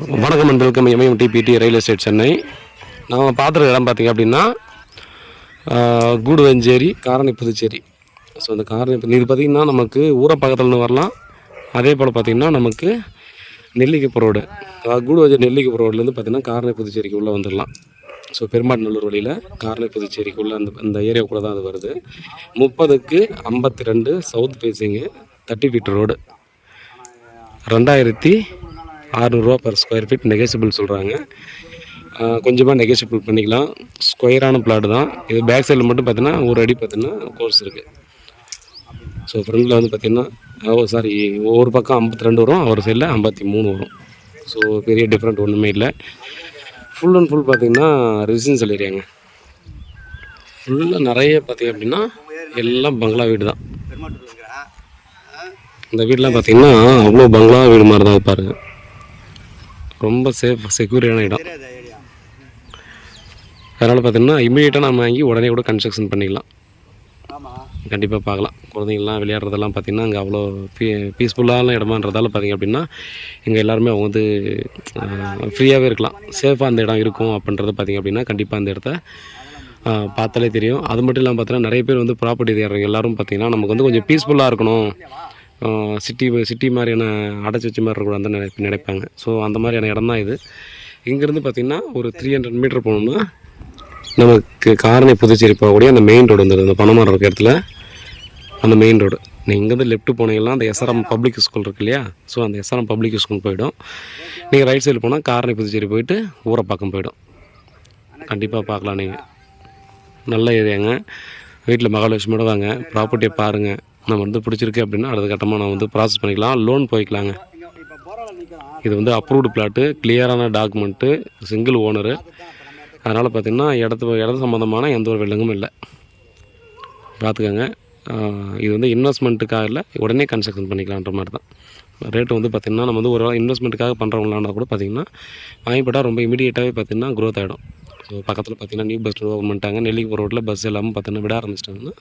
வணக்கம் and welcome MMTPT real estate Chennai. நம்ம பார்த்துருக்க இடம் பார்த்திங்க அப்படின்னா கூடுவஞ்சேரி காரணி புதுச்சேரி. ஸோ அந்த காரணி இது பார்த்திங்கன்னா நமக்கு ஊரை பக்கத்துலன்னு வரலாம். அதே போல் பார்த்திங்கன்னா நமக்கு நெல்லிக்குப்பம் ரோடு, கூடுவஞ்சேரி நெல்லிக்குப்பம் ரோட்லேருந்து பார்த்திங்கன்னா காரணி புதுச்சேரிக்கு உள்ளே வந்துடலாம். ஸோ பெருமாநல்லூர் வழியில் காரணி புதுச்சேரிக்குள்ளே அந்த ஏரியாவுக்குள்ளே தான் அது வருது. 30க்கு 52 சவுத் ஃபேஸிங்கு 30 ஃபீட் ரோடு, 2600 ரூபா பர் ஸ்கொயர் ஃபீட் நெகோசியபிள் சொல்கிறாங்க. கொஞ்சமாக நெகோசியபிள் பண்ணிக்கலாம். ஸ்கொயரான பிளாட் தான் இது. பேக் சைடில் மட்டும் பார்த்தீங்கன்னா ஒரு அடி பார்த்தீங்கன்னா கோர்ஸ் இருக்குது. ஸோ ஃப்ரண்டில் வந்து பார்த்திங்கன்னா ஒரு பக்கம் 52 வரும், ஒரு சைடில் 53 வரும். ஸோ பெரிய டிஃப்ரெண்ட் ஒன்றுமே இல்லை. ஃபுல் அண்ட் ஃபுல் பார்த்திங்கன்னா ரெசிடென்ஷியல் ஏரியாங்க. ஃபுல்லாக நிறைய பார்த்திங்க அப்படின்னா எல்லாம் பங்களா வீடு தான். இந்த வீடெலாம் பார்த்திங்கன்னா அவ்வளோ பங்களா வீடு மாதிரி தான் பாருங்க. ரொம்ப செக்யூரிட்டான இடம். அதனால் பார்த்திங்கன்னா இமீடியட்டாக நம்ம வாங்கி உடனே கூட கன்ஸ்ட்ரக்ஷன் பண்ணிக்கலாம். கண்டிப்பாக பார்க்கலாம். குழந்தைங்கள்லாம் விளையாடுறதெல்லாம் பார்த்திங்கன்னா அங்கே அவ்வளோ பீஸ்ஃபுல்லான இடமான்றதால பார்த்திங்க அப்படின்னா இங்கே எல்லாருமே அவங்க வந்து ஃப்ரீயாகவே இருக்கலாம். சேஃபாக அந்த இடம் இருக்கும் அப்படின்றத பார்த்திங்க அப்படின்னா கண்டிப்பாக அந்த இடத்த பார்த்தாலே தெரியும். அது மட்டும் இல்லாமல் பார்த்தீங்கன்னா நிறைய பேர் வந்து ப்ராப்பர்ட்டி தேடுறவங்க எல்லோரும் பார்த்திங்கன்னா நமக்கு வந்து கொஞ்சம் பீஸ்ஃபுல்லாக இருக்கணும், சிட்டி மாதிரியான அடைச்சி வச்ச மாதிரி இருக்கக்கூடாதுன்னு நினைப்பாங்க. ஸோ அந்த மாதிரியான இடம் தான் இது. இங்கேருந்து பார்த்திங்கன்னா ஒரு 300 மீட்டர் போனோம்னா நமக்கு காரணி புதுச்சேரி போகக்கூடிய அந்த மெயின் ரோடு வந்துடுது. அந்த பனைமரம் இருக்க இடத்துல அந்த மெயின் ரோடு. நீங்கள் இங்கேருந்து லெஃப்ட் போனீங்கன்னா அந்த SRM பப்ளிக் ஸ்கூல் இருக்கு இல்லையா, ஸோ அந்த SRM பப்ளிக் ஸ்கூல் போய்டும். நீங்கள் ரைட் சைடு போனால் காரணி புதுச்சேரி போயிட்டு ஊரை பக்கம் போய்டும். கண்டிப்பாக பார்க்கலாம். நீங்கள் நல்ல ஏரியாங்க. வீட்டில் மகாலட்சுமியோட வாங்க, ப்ராப்பர்ட்டியை பாருங்கள். நம்ம வந்து பிடிச்சிருக்கு அப்படின்னா அடுத்த கட்டமாக நான் வந்து ப்ராசஸ் பண்ணிக்கலாம், லோன் போய்க்கலாங்க. இது வந்து அப்ரூவ்டு பிளாட்டு, கிளியரான டாக்குமெண்ட்டு, சிங்கிள் ஓனரு. அதனால் பார்த்திங்கன்னா இடத்து சம்மந்தமான எந்த ஒரு வில்லங்கமும் இல்லை. பார்த்துக்கோங்க. இது வந்து இன்வெஸ்ட்மெண்ட்டுக்காக இல்லை, உடனே கன்ஸ்ட்ரக்ஷன் பண்ணிக்கலான்ற மாதிரி தான். ரேட்டு வந்து பார்த்திங்கன்னா நம்ம வந்து ஒரு வேளை இன்வெஸ்ட்மெண்ட்டுக்காக பண்ணுறவங்களானா கூட பார்த்திங்கன்னா வாங்கிப்பட்டால் ரொம்ப இமீடியட்டாகவே பார்த்திங்கன்னா க்ரோத் ஆகிடும். ஸோ பக்கத்தில் பார்த்திங்கன்னா நியூ பஸ் ஸ்டாண்ட் ஓப்பன் பண்ணிட்டாங்க. நெல்லிக்குப்பம் ரோட்டில் பஸ் எல்லாமே பார்த்திங்கன்னா விட ஆரம்பிச்சிட்டாங்கன்னா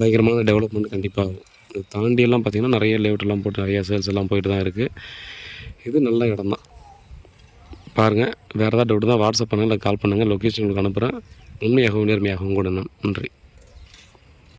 பயங்கரமான டெவலப்மெண்ட் கண்டிப்பாக ஆகும். இது தாண்டியெல்லாம் பார்த்திங்கன்னா நிறைய லேஅவுட்லாம் போட்டு நிறைய சேல்ஸ் எல்லாம் போயிட்டு தான் இருக்குது. இது நல்ல இடம் தான். பாருங்கள். வேறு ஏதாவது டவுட் தான் வாட்ஸ்அப் பண்ணுங்கள், இல்லை கால் பண்ணுங்கள். லொக்கேஷன் உங்களுக்கு அனுப்புகிறேன். உண்மையாகவும் நேர்மையாகவும் கூட நன்றி.